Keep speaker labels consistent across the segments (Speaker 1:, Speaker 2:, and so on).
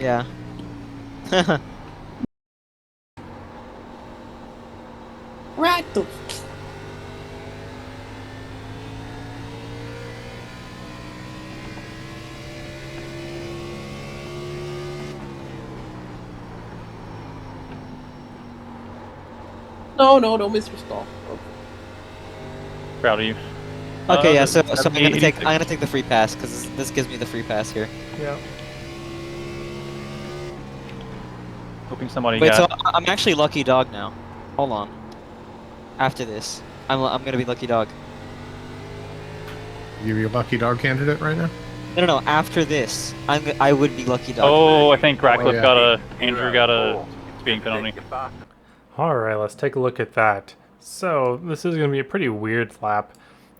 Speaker 1: Yeah.
Speaker 2: Racto. No, no, don't miss your stall. Okay.
Speaker 3: Proud of you.
Speaker 1: Okay, yeah. So
Speaker 3: That'd
Speaker 1: I'm
Speaker 3: be
Speaker 1: gonna take
Speaker 3: 86.
Speaker 1: the free pass because this gives me the free pass here.
Speaker 4: Yeah.
Speaker 3: Hoping somebody
Speaker 1: Wait, so
Speaker 3: got.
Speaker 1: I'm actually lucky dog now. Hold on. After this, I'm gonna be lucky dog.
Speaker 5: You be a lucky dog candidate right now?
Speaker 1: No, no, no. After this, I would be lucky dog.
Speaker 3: Oh, I think
Speaker 5: Oh,
Speaker 3: Ratcliffe
Speaker 5: yeah.
Speaker 3: got a. Andrew got a speeding penalty.
Speaker 4: All right, let's take a look at that. So this is going to be a pretty weird lap.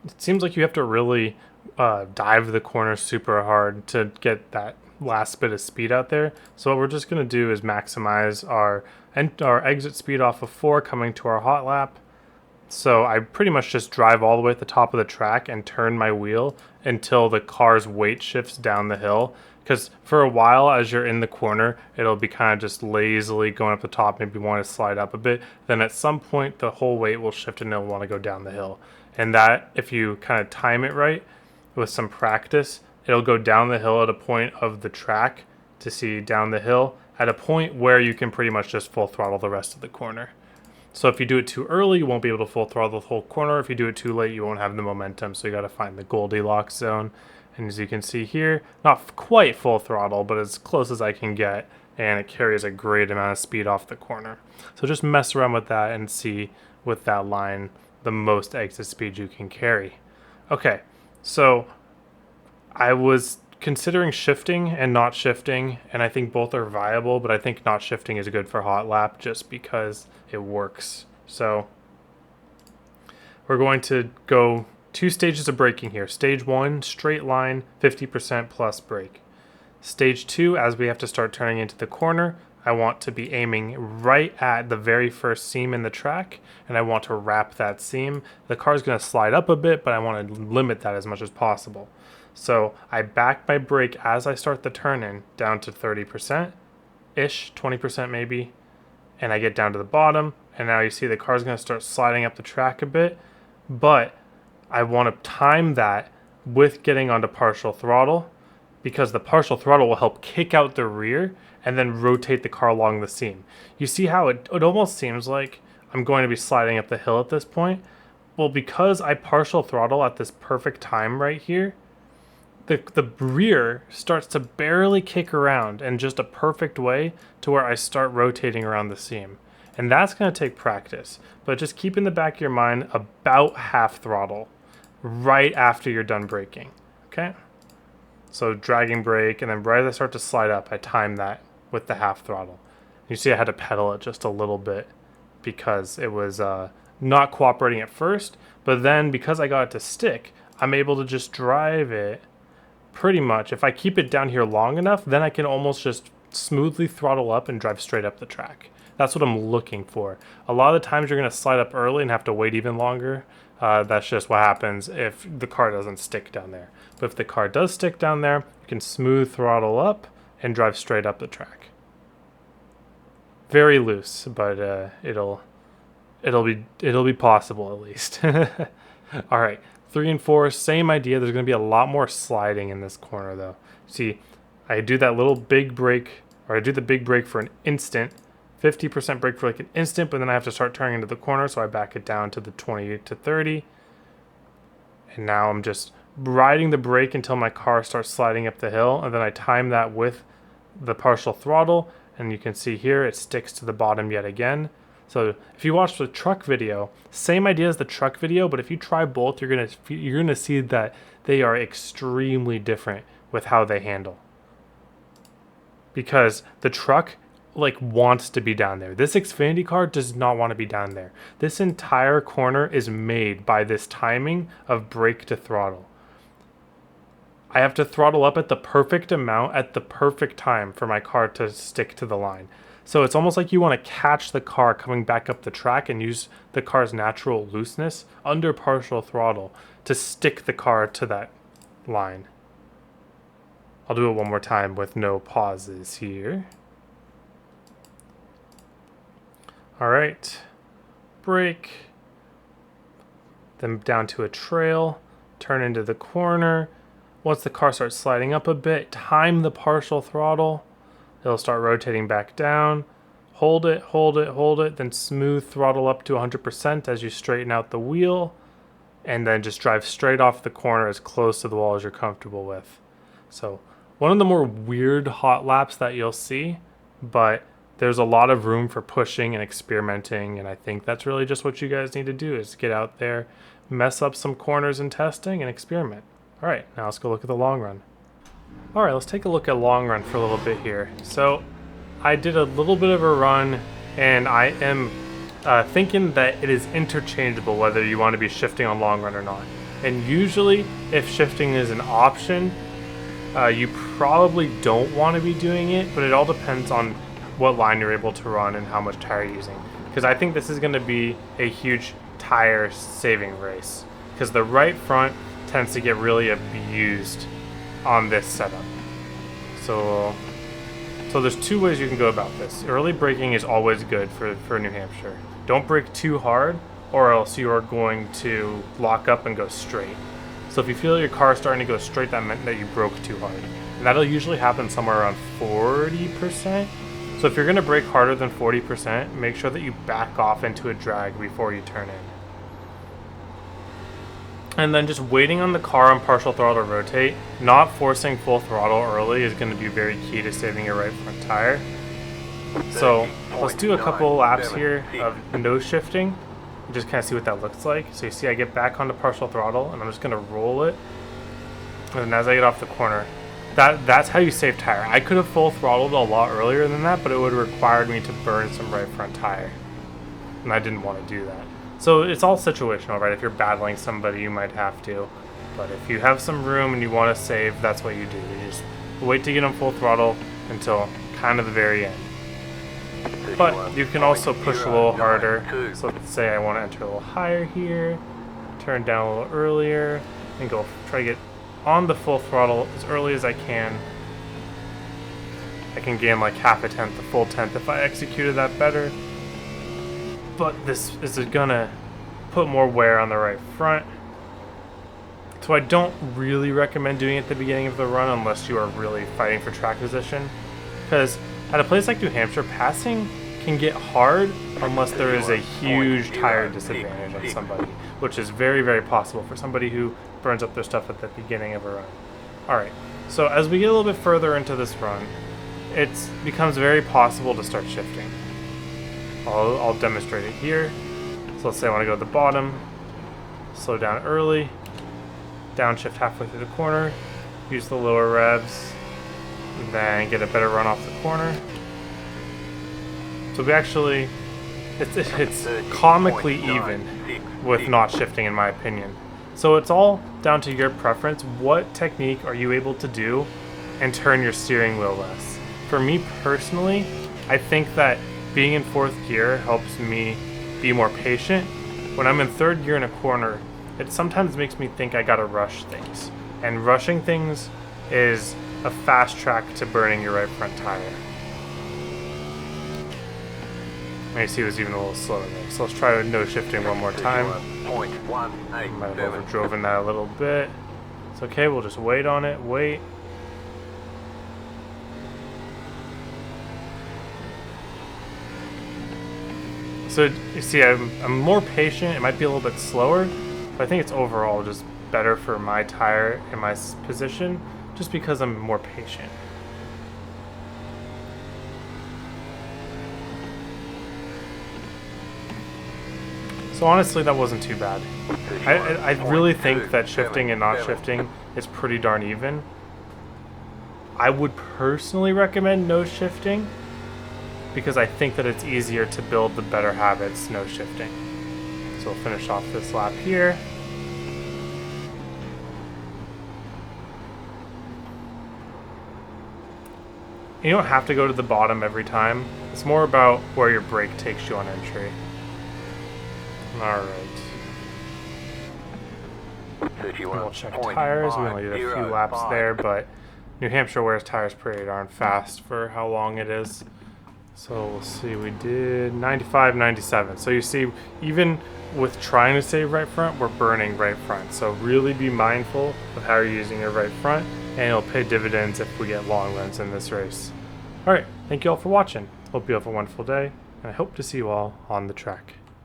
Speaker 4: It seems like you have to really dive the corner super hard to get that last bit of speed out there. So what we're just going to do is maximize our exit speed off of 4 coming to our hot lap. So I pretty much just drive all the way at the top of the track and turn my wheel until the car's weight shifts down the hill. Because for a while, as you're in the corner, it'll be kind of just lazily going up the top, maybe want to slide up a bit. Then at some point, the whole weight will shift and it'll want to go down the hill. And that, if you kind of time it right with some practice, it'll go down the hill at a point of the track to see down the hill at a point where you can pretty much just full throttle the rest of the corner. So if you do it too early, you won't be able to full throttle the whole corner. If you do it too late, you won't have the momentum. So you got to find the Goldilocks zone. And as you can see here, not quite full throttle, but as close as I can get. And it carries a great amount of speed off the corner. So just mess around with that and see with that line the most exit speed you can carry. Okay, so I was considering shifting and not shifting, and I think both are viable, but I think not shifting is good for hot lap just because it works. So we're going to go 2 stages of braking here. Stage 1, straight line, 50% plus brake. Stage 2, as we have to start turning into the corner, I want to be aiming right at the very first seam in the track, and I want to wrap that seam. The car's going to slide up a bit, but I want to limit that as much as possible. So I back my brake as I start the turn-in down to 30%-ish, 20% maybe, and I get down to the bottom, and now you see the car's going to start sliding up the track a bit, but I want to time that with getting onto partial throttle, because the partial throttle will help kick out the rear and then rotate the car along the seam. You see how it almost seems like I'm going to be sliding up the hill at this point? Well, because I partial throttle at this perfect time right here, the rear starts to barely kick around in just a perfect way to where I start rotating around the seam. And that's going to take practice. But just keep in the back of your mind about half throttle right after you're done braking. Okay? So dragging brake, and then right as I start to slide up, I time that with the half throttle. You see I had to pedal it just a little bit because it was not cooperating at first, but then because I got it to stick, I'm able to just drive it pretty much. If I keep it down here long enough, then I can almost just smoothly throttle up and drive straight up the track. That's what I'm looking for. A lot of the times you're going to slide up early and have to wait even longer. That's just what happens if the car doesn't stick down there. But if the car does stick down there, you can smooth throttle up and drive straight up the track. Very loose, but it'll be possible at least. All right, 3 and 4, same idea. There's going to be a lot more sliding in this corner though. See, I do that little big brake, or I do the big brake for an instant, 50% brake for like an instant, but then I have to start turning into the corner, so I back it down to the 20 to 30. And now I'm just riding the brake until my car starts sliding up the hill, and then I time that with the partial throttle, and you can see here it sticks to the bottom yet again. So if you watch the truck video, same idea as the truck video, but if you try both, you're gonna see that they are extremely different with how they handle. Because the truck wants to be down there. This Xfinity car does not want to be down there. This entire corner is made by this timing of brake to throttle. I have to throttle up at the perfect amount at the perfect time for my car to stick to the line. So it's almost like you want to catch the car coming back up the track and use the car's natural looseness under partial throttle to stick the car to that line. I'll do it one more time with no pauses here. All right, brake, then down to a trail, turn into the corner. Once the car starts sliding up a bit, time the partial throttle. It'll start rotating back down. Hold it, hold it, hold it, then smooth throttle up to 100% as you straighten out the wheel, and then just drive straight off the corner as close to the wall as you're comfortable with. So one of the more weird hot laps that you'll see, but there's a lot of room for pushing and experimenting, and I think that's really just what you guys need to do, is get out there, mess up some corners in testing, and experiment. All right, now let's go look at the long run. All right, let's take a look at long run for a little bit here. So I did a little bit of a run, and I am thinking that it is interchangeable whether you want to be shifting on long run or not. And usually, if shifting is an option, you probably don't want to be doing it, but it all depends on what line you're able to run and how much tire you're using. Because I think this is going to be a huge tire saving race, because the right front tends to get really abused on this setup. So there's two ways you can go about this. Early braking is always good for New Hampshire. Don't brake too hard, or else you are going to lock up and go straight. So if you feel your car starting to go straight, that meant that you broke too hard. And that'll usually happen somewhere around 40%. So if you're going to brake harder than 40%, make sure that you back off into a drag before you turn in. And then just waiting on the car on partial throttle to rotate, not forcing full throttle early is going to be very key to saving your right front tire. So let's do a couple laps here of no shifting and just kind of see what that looks like. So you see I get back onto partial throttle and I'm just going to roll it. And then as I get off the corner, that's how you save tire. I could have full throttled a lot earlier than that, but it would have required me to burn some right front tire. And I didn't want to do that. So it's all situational, right? If you're battling somebody, you might have to. But if you have some room and you want to save, that's what you do. You just wait to get on full throttle until kind of the very end. But you can also push a little harder. So let's say I want to enter a little higher here, turn down a little earlier, and go try to get on the full throttle as early as I can. I can gain like half a tenth, a full tenth if I executed that better. But this is gonna put more wear on the right front. So I don't really recommend doing it at the beginning of the run unless you are really fighting for track position. Because at a place like New Hampshire, passing can get hard unless there is a huge tire disadvantage on somebody, which is very, very possible for somebody who burns up their stuff at the beginning of a run. Alright, so as we get a little bit further into this run, it becomes very possible to start shifting. I'll demonstrate it here. So let's say I want to go to the bottom, slow down early, downshift halfway through the corner, use the lower revs, and then get a better run off the corner. So we actually, it's comically even with not shifting in my opinion. So it's all down to your preference. What technique are you able to do and turn your steering wheel less? For me personally, I think that being in fourth gear helps me be more patient. When I'm in third gear in a corner, it sometimes makes me think I gotta rush things. And rushing things is a fast track to burning your right front tire. And you see it was even a little slower there. So let's try no shifting one more time. Might have overdriven that a little bit. It's okay, we'll just wait on it, wait. So you see, I'm more patient. It might be a little bit slower, but I think it's overall just better for my tire and my position, just because I'm more patient. So honestly, that wasn't too bad. I really think that shifting and not shifting is pretty darn even. I would personally recommend no shifting, because I think that it's easier to build the better habits no shifting. So we'll finish off this lap here. You don't have to go to the bottom every time. It's more about where your brake takes you on entry. Alright. We'll check tires. We only did a few laps there, but New Hampshire wears tires pretty darn fast for how long it is. So we'll see, we did 95, 97. So you see, even with trying to save right front, we're burning right front. So really be mindful of how you're using your right front, and it'll pay dividends if we get long runs in this race. Alright, thank you all for watching. Hope you have a wonderful day, and I hope to see you all on the track.